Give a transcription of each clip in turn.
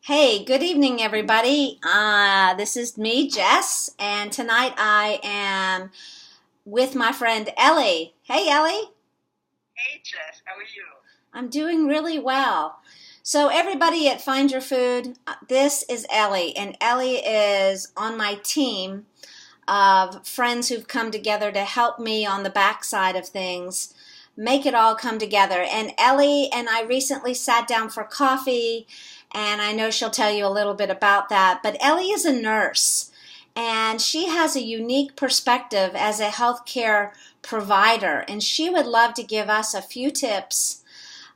Hey, good evening, everybody. This is me, Jess, and tonight I am with my friend Ellie. Hey, Ellie. Hey Jess, how are you? I'm doing really well. So, everybody at Find Your Food, this is Ellie, and Ellie is on my team of friends who've come together to help me on the backside of things, make it all come together. And Ellie and I recently sat down for coffee, and I know she'll tell you a little bit about that. But Ellie is a nurse, and she has a unique perspective as a healthcare provider, and she would love to give us a few tips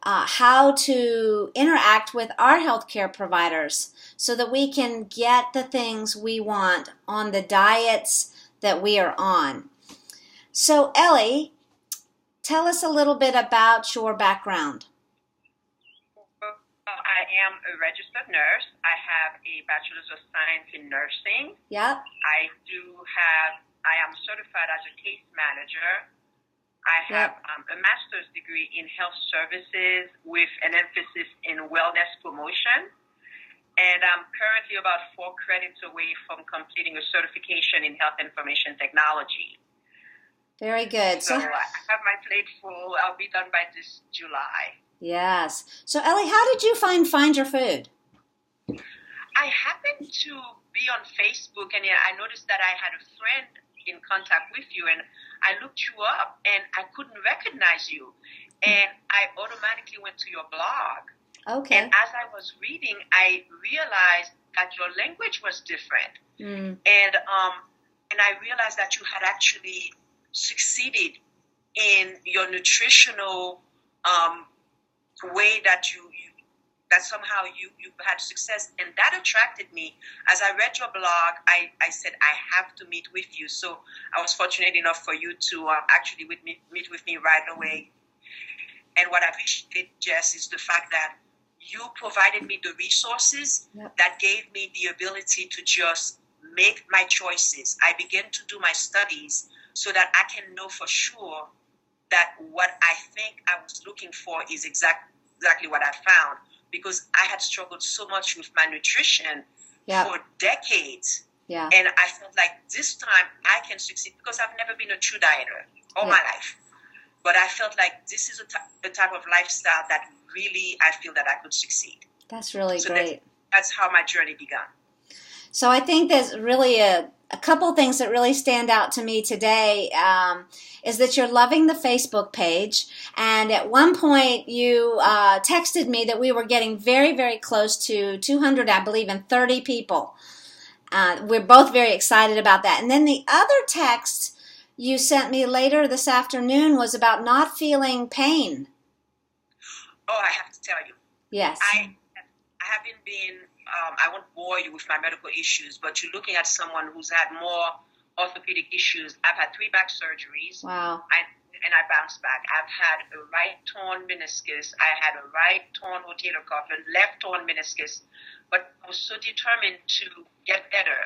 how to interact with our healthcare providers so that we can get the things we want on the diets that we are on. So, Ellie, tell us a little bit about your background. Well, I am a registered nurse. I have a Bachelor's of Science in Nursing. Yep, I am certified as a case manager. I have yep. a master's degree in health services with an emphasis in wellness promotion. And I'm currently about 4 credits away from completing a certification in health information technology. Very good. So I have my plate full. I'll be done by this July. Yes. So, Ellie, how did you find your food? I happened to be on Facebook and I noticed that I had a friend in contact with you and I looked you up and I couldn't recognize you. And I automatically went to your blog. Okay. And as I was reading, I realized that your language was different. And I realized that you had actually succeeded in your nutritional way that somehow you had success, and that attracted me. As I read your blog, I said I have to meet with you. So I was fortunate enough for you to actually meet with me right away. And what I appreciate, Jess, is the fact that you provided me the resources Yep. that gave me the ability to just make my choices. I began to do my studies so that I can know for sure that what I think I was looking for is exactly what I found, because I had struggled so much with my nutrition Yep. for decades. Yeah. And I felt like this time I can succeed because I've never been a true dieter all Yeah. my life. But I felt like this is a type of lifestyle that really I feel that I could succeed. That's really So great. that's how my journey began. So I think there's really a couple things that really stand out to me today is that you're loving the Facebook page. And at one point you texted me that we were getting very, very close to 200, I believe, and 30 people. We're both very excited about that. And then the other text you sent me later this afternoon was about not feeling pain. Oh, I have to tell you, Yes. I haven't been, I won't bore you with my medical issues, but you're looking at someone who's had more orthopedic issues. I've had 3 back surgeries. Wow. And I bounced back. I've had a right torn meniscus. I had a right torn rotator cuff, a left torn meniscus. But I was so determined to get better.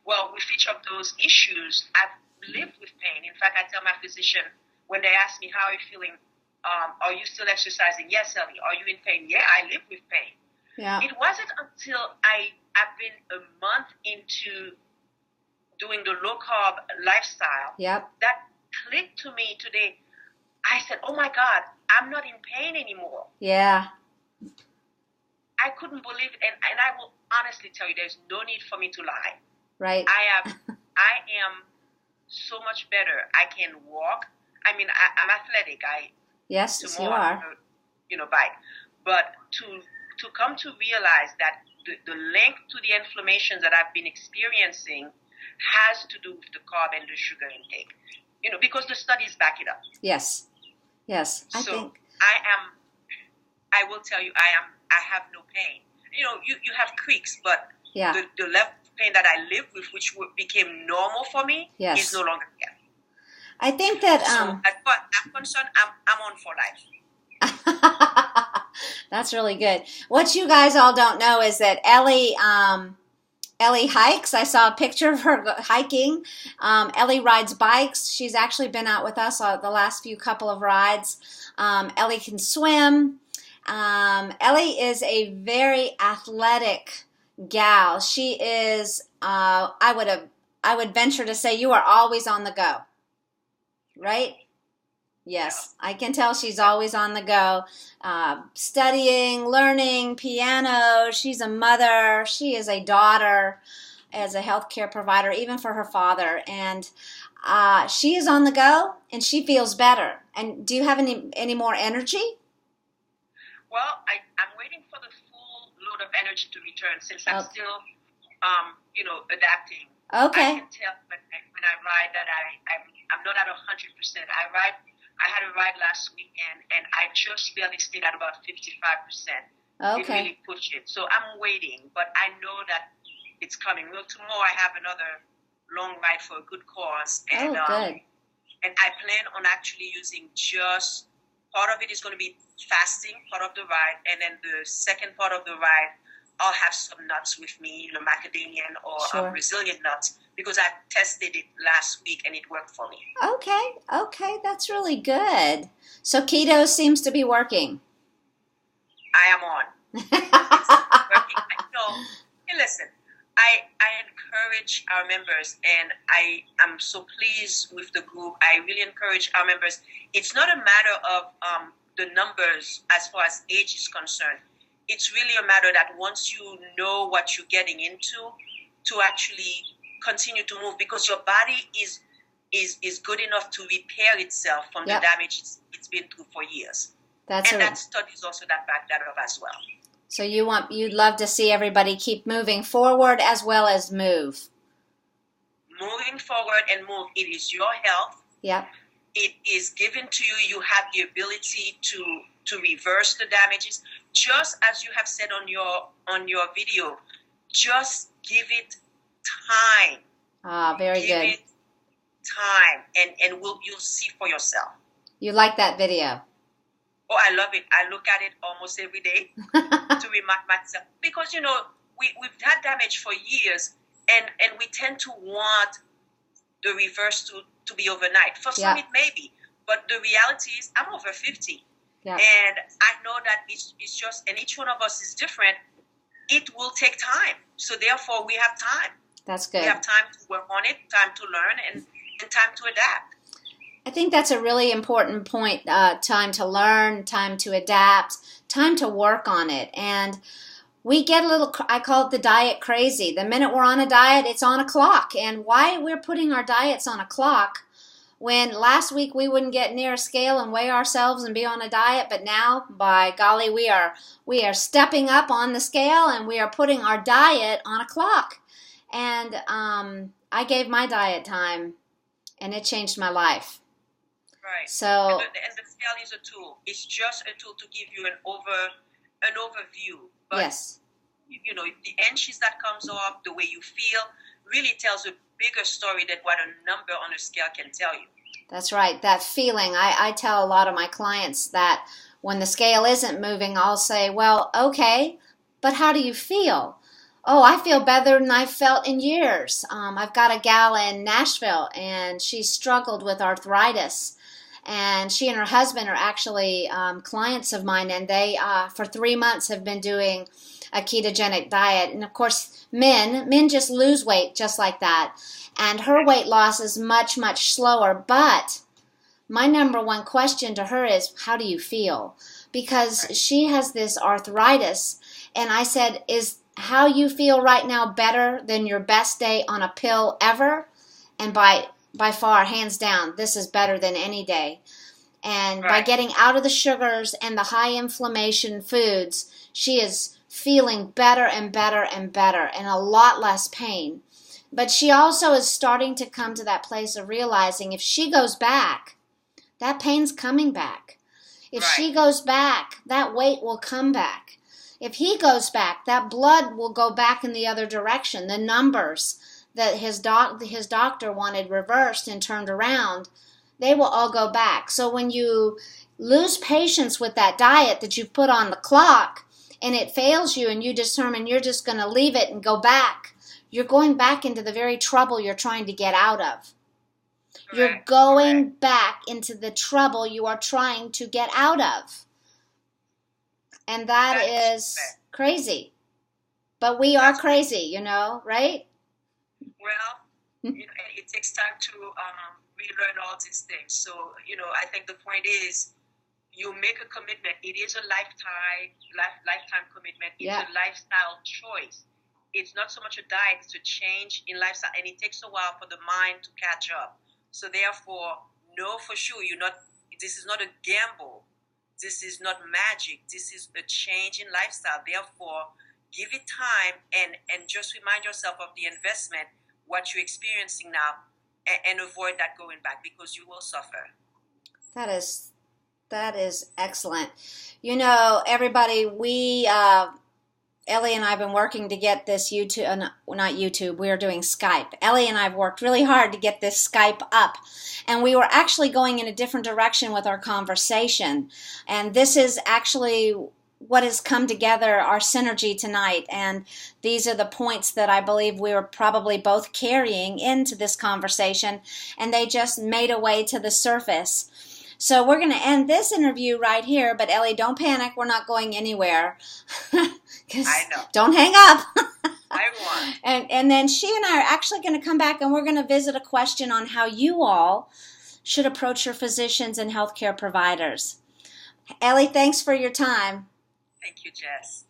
Well, with each of those issues, I've lived with pain. In fact, I tell my physician when they ask me, how are you feeling? Are you still exercising? Yes, Ellie. Are you in pain? Yeah, I live with pain. Yeah. It wasn't until I've been a month into doing the low carb lifestyle Yep. that clicked to me today. I said, oh my God, I'm not in pain anymore. Yeah. I couldn't believe it. And I will honestly tell you, there's no need for me to lie. Right. I am so much better. I can walk. I mean, I'm athletic. Yes, To you more, are. bike. But to come to realize that the link to the inflammation that I've been experiencing has to do with the carb and the sugar intake. Because the studies back it up. Yes. Yes. I So think. I will tell you, I have no pain. You have creaks, but Yeah. the level of pain that I live with, which became normal for me, Yes. is no longer there. I think that So as far as I'm concerned, I'm on for life. that's really good. What you guys all don't know is that Ellie hikes. I saw a picture of her hiking. Ellie rides bikes. She's actually been out with us the last few couple of rides. Ellie can swim. Ellie is a very athletic gal. She is, I would venture to say you are always on the go, right? Yeah. Yes, I can tell she's always on the go, studying, learning, piano. She's a mother. She is a daughter as a healthcare provider, even for her father. And she is on the go, and she feels better. And do you have any more energy? Well, I'm waiting for the full load of energy to return since I'm Oh, still, adapting. I okay. can tell when I ride that I'm not at 100%. I had a ride last weekend and I just barely stayed at about 55%. Didn't Okay. really push it. So I'm waiting, but I know that it's coming. Well, tomorrow I have another long ride for a good cause, Oh, good. and I plan on actually using just part of it is going to be fasting, part of the ride, and then the second part of the ride, I'll have some nuts with me, macadamia or Sure. Brazilian nuts, because I tested it last week and it worked for me. Okay. Okay. That's really good. So keto seems to be working. I am on. It's working. I know. Hey, listen, I encourage our members, and I am so pleased with the group. I really encourage our members. It's not a matter of the numbers as far as age is concerned. It's really a matter that once you know what you're getting into, to actually continue to move, because your body is good enough to repair itself from the Yep. damage it's been through for years. That's And a that studies also that back that up as well. So you'd love to see everybody keep moving forward as well as move. Moving forward and move. It is your health. Yep. It is given to you. You have the ability to reverse the damages. Just as you have said on your video, just give it time. Ah, very Give good. it time, and you'll see for yourself. You like that video. Oh, I love it. I look at it almost every day to remind myself, because we've had damage for years, and we tend to want the reverse to be overnight. For some Yeah. it may be, but the reality is I'm over 50, Yeah. and I know that it's just, and each one of us is different. It will take time, so therefore we have time. That's We good. have time to work on it, time to learn, and time to adapt. I think that's a really important point. Time to learn, time to adapt, time to work on it. And we get a little, I call it the diet crazy. The minute we're on a diet, it's on a clock. And why we're putting our diets on a clock when last week we wouldn't get near a scale and weigh ourselves and be on a diet, but now, by golly, we are stepping up on the scale and we are putting our diet on a clock. And I gave my diet time, and it changed my life. Right. So And the scale is a tool. It's just a tool to give you an overview. But yes, the inches that comes off, the way you feel, really tells a bigger story than what a number on a scale can tell you. that's right. That feeling. I tell a lot of my clients that when the scale isn't moving, I'll say, well, okay, but how do you feel? Oh, I feel better than I've felt in years. I've got a gal in Nashville, and she struggled with arthritis. And she and her husband are actually clients of mine, and they, for 3 months, have been doing a ketogenic diet. And of course, men just lose weight just like that. And her weight loss is much, much slower. But my number one question to her is, how do you feel? Because she has this arthritis. And I said, is how you feel right now better than your best day on a pill ever? And by far, hands down, this is better than any day. And by getting out of the sugars and the high inflammation foods, she is feeling better and better and better and a lot less pain. But she also is starting to come to that place of realizing if she goes back, that pain's coming back. If she goes back, that weight will come back. If he goes back, that blood will go back in the other direction. The numbers that his doctor wanted reversed and turned around, they will all go back. So when you lose patience with that diet that you've put on the clock and it fails you and you determine you're just going to leave it and go back, you're going back into the very trouble you're trying to get out of. You're going back into the trouble you are trying to get out of. And that is crazy. But we are That's crazy, right? well, and it takes time to relearn all these things. So, I think the point is you make a commitment. It is a lifetime commitment. It's Yeah. a lifestyle choice. It's not so much a diet, it's a change in lifestyle. And it takes a while for the mind to catch up. So therefore, know for sure this is not a gamble. This is not magic. This is a change in lifestyle. Therefore, give it time and just remind yourself of the investment, what you're experiencing now, and avoid that going back because you will suffer. That is excellent. Everybody, Ellie and I have been working to get this YouTube, not YouTube, we are doing Skype. Ellie and I have worked really hard to get this Skype up. And we were actually going in a different direction with our conversation. And this is actually what has come together, our synergy tonight. And these are the points that I believe we were probably both carrying into this conversation. And they just made a way to the surface. So we're going to end this interview right here, but Ellie, don't panic. We're not going anywhere. I know. Don't hang up. I won't. And then she and I are actually going to come back and we're going to visit a question on how you all should approach your physicians and healthcare providers. Ellie, thanks for your time. Thank you, Jess.